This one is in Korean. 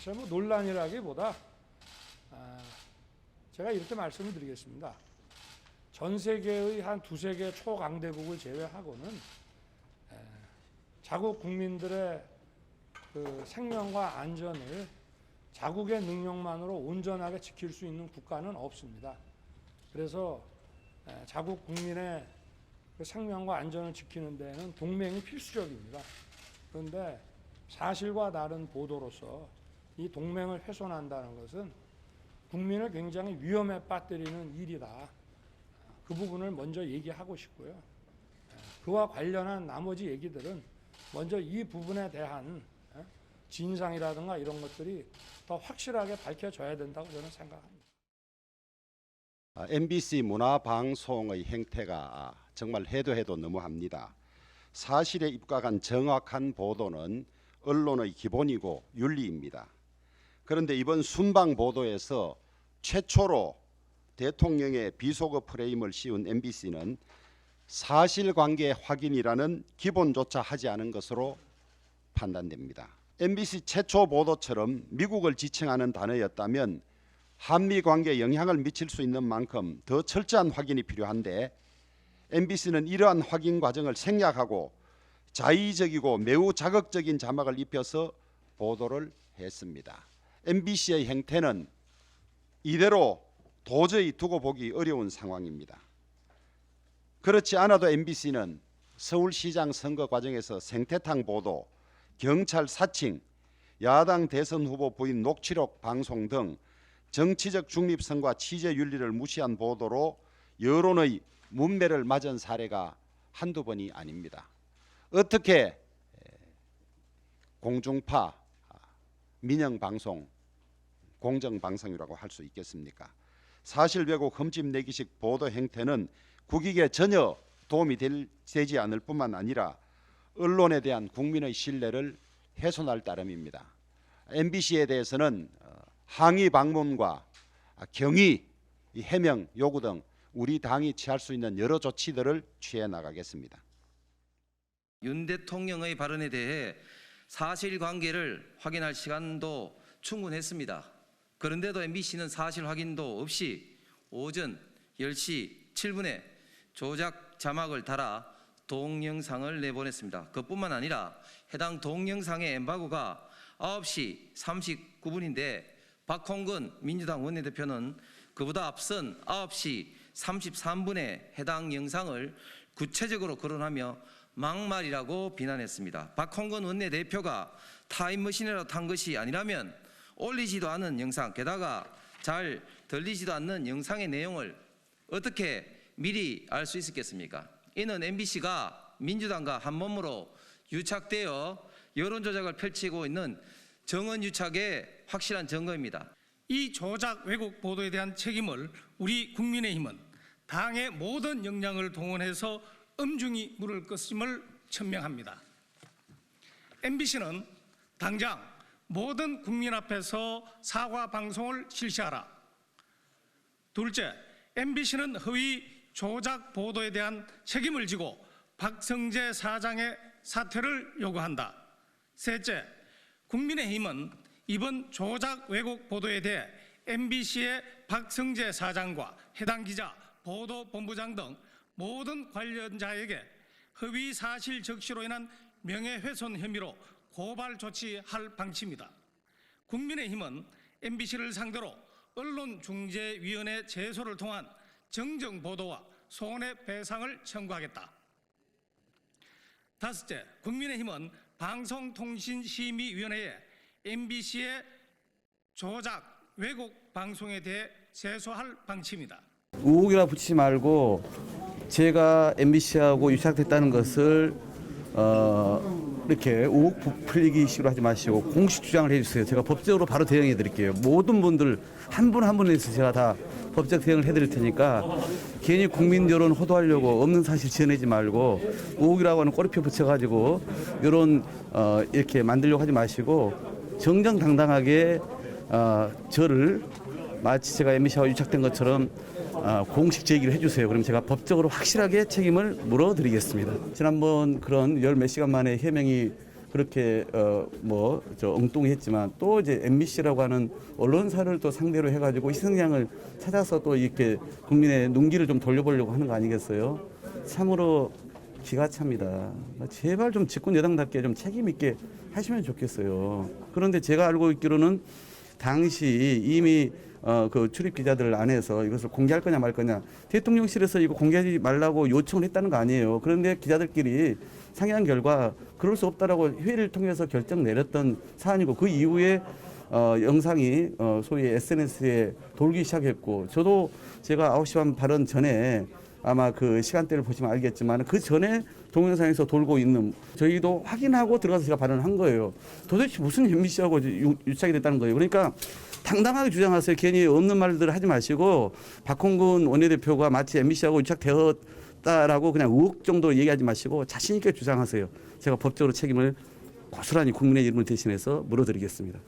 글쎄 뭐 논란이라기보다 제가 이렇게 말씀을 드리겠습니다. 전 세계의 한 두세 개 초강대국을 제외하고는 자국 국민들의 그 생명과 안전을 자국의 능력만으로 온전하게 지킬 수 있는 국가는 없습니다. 그래서 자국 국민의 그 생명과 안전을 지키는 데는 동맹이 필수적입니다. 그런데 사실과 다른 보도로서 이 동맹을 훼손한다는 것은 국민을 굉장히 위험에 빠뜨리는 일이다. 그 부분을 먼저 얘기하고 싶고요. 그와 관련한 나머지 얘기들은 먼저 이 부분에 대한 진상이라든가 이런 것들이 더 확실하게 밝혀져야 된다고 저는 생각합니다. MBC 문화방송의 행태가 정말 해도 너무합니다. 사실에 입각한 정확한 보도는 언론의 기본이고 윤리입니다. 그런데 이번 순방 보도에서 최초로 대통령의 비속어 프레임을 씌운 MBC는 사실관계 확인이라는 기본조차 하지 않은 것으로 판단됩니다. MBC 최초 보도처럼 미국을 지칭하는 단어였다면 한미 관계에 영향을 미칠 수 있는 만큼 더 철저한 확인이 필요한데 MBC는 이러한 확인 과정을 생략하고 자의적이고 매우 자극적인 자막을 입혀서 보도를 했습니다. MBC의 행태는 이대로 도저히 두고 보기 어려운 상황입니다. 그렇지 않아도 MBC는 서울시장 선거 과정에서 생태탕 보도, 경찰 사칭, 야당 대선 후보 부인 녹취록 방송 등 정치적 중립성과 취재 윤리를 무시한 보도로 여론의 문매를 맞은 사례가 한두 번이 아닙니다. 어떻게 공중파, 민영방송, 공정방송이라고 할 수 있겠습니까? 사실 왜곡 흠집 내기식 보도 행태는 국익에 전혀 도움이 되지 않을 뿐만 아니라 언론에 대한 국민의 신뢰를 훼손할 따름입니다. MBC에 대해서는 항의 방문과 경위, 해명 요구 등 우리 당이 취할 수 있는 여러 조치들을 취해 나가겠습니다. 윤 대통령의 발언에 대해 사실관계를 확인할 시간도 충분했습니다. 그런데도 MBC는 사실 확인도 없이 오전 10시 7분에 조작 자막을 달아 동영상을 내보냈습니다. 그뿐만 아니라 해당 동영상의 엠바고가 9시 39분인데 박홍근 민주당 원내대표는 그보다 앞선 9시 33분에 해당 영상을 구체적으로 거론하며 막말이라고 비난했습니다. 박홍근 원내대표가 타임머신이라도 탄 것이 아니라면 올리지도 않은 영상, 게다가 잘 들리지도 않는 영상의 내용을 어떻게 미리 알 수 있었겠습니까? 이는 MBC가 민주당과 한몸으로 유착되어 여론조작을 펼치고 있는 정언유착의 확실한 증거입니다. 이 조작 왜곡 보도에 대한 책임을 우리 국민의힘은 당의 모든 역량을 동원해서 엄중히 물을 것임을 천명합니다. MBC는 당장 모든 국민 앞에서 사과 방송을 실시하라. 둘째, MBC는 허위 조작 보도에 대한 책임을 지고 박성재 사장의 사퇴를 요구한다. 셋째, 국민의힘은 이번 조작 왜곡 보도에 대해 MBC의 박성재 사장과 해당 기자, 보도본부장 등 모든 관련자에게 허위 사실 적시로 인한 명예훼손 혐의로 고발 조치할 방침이다. 국민의힘은 MBC를 상대로 언론중재위원회 제소를 통한 정정보도와 손해배상을 청구하겠다. 다섯째, 국민의힘은 방송통신심의위원회에 MBC의 조작, 왜곡 방송에 대해 제소할 방침이다. 의혹이라 붙이지 말고 제가 MBC하고 유착됐다는 것을 이렇게 의혹 부풀리기 식으로 하지 마시고 공식 주장을 해주세요. 제가 법적으로 바로 대응해 드릴게요. 모든 분들 한 분 한 분에서 제가 다 법적 대응을 해드릴 테니까 괜히 국민 여론 호도하려고 없는 사실 지어내지 말고 의혹이라고 하는 꼬리표 붙여가지고 이런 이렇게 만들려고 하지 마시고 정정당당하게 저를 마치 제가 MBC와 유착된 것처럼 공식 제기를 해주세요. 그럼 제가 법적으로 확실하게 책임을 물어드리겠습니다. 지난번 그런 열 몇 시간 만에 해명이 그렇게 엉뚱했지만 또 이제 MBC라고 하는 언론사를 또 상대로 해가지고 희생양을 찾아서 또 이렇게 국민의 눈길을 좀 돌려보려고 하는 거 아니겠어요? 참으로 기가 찹니다. 제발 좀 집권 여당답게 좀 책임 있게 하시면 좋겠어요. 그런데 제가 알고 있기로는 당시 이미 그 출입 기자들 안에서 이것을 공개할 거냐 말 거냐 대통령실에서 이거 공개하지 말라고 요청을 했다는 거 아니에요. 그런데 기자들끼리 상의한 결과 그럴 수 없다라고 회의를 통해서 결정 내렸던 사안이고 그 이후에 영상이 소위 SNS에 돌기 시작했고 저도 제가 9시 반 발언 전에 아마 그 시간대를 보시면 알겠지만 그 전에 동영상에서 돌고 있는 저희도 확인하고 들어가서 제가 발언을 한 거예요. 도대체 무슨 MBC하고 유착이 됐다는 거예요. 그러니까 당당하게 주장하세요. 괜히 없는 말들 하지 마시고 박홍근 원내대표가 마치 MBC하고 유착되었다라고 그냥 의혹 정도 얘기하지 마시고 자신 있게 주장하세요. 제가 법적으로 책임을 고스란히 국민의 이름을 대신해서 물어드리겠습니다.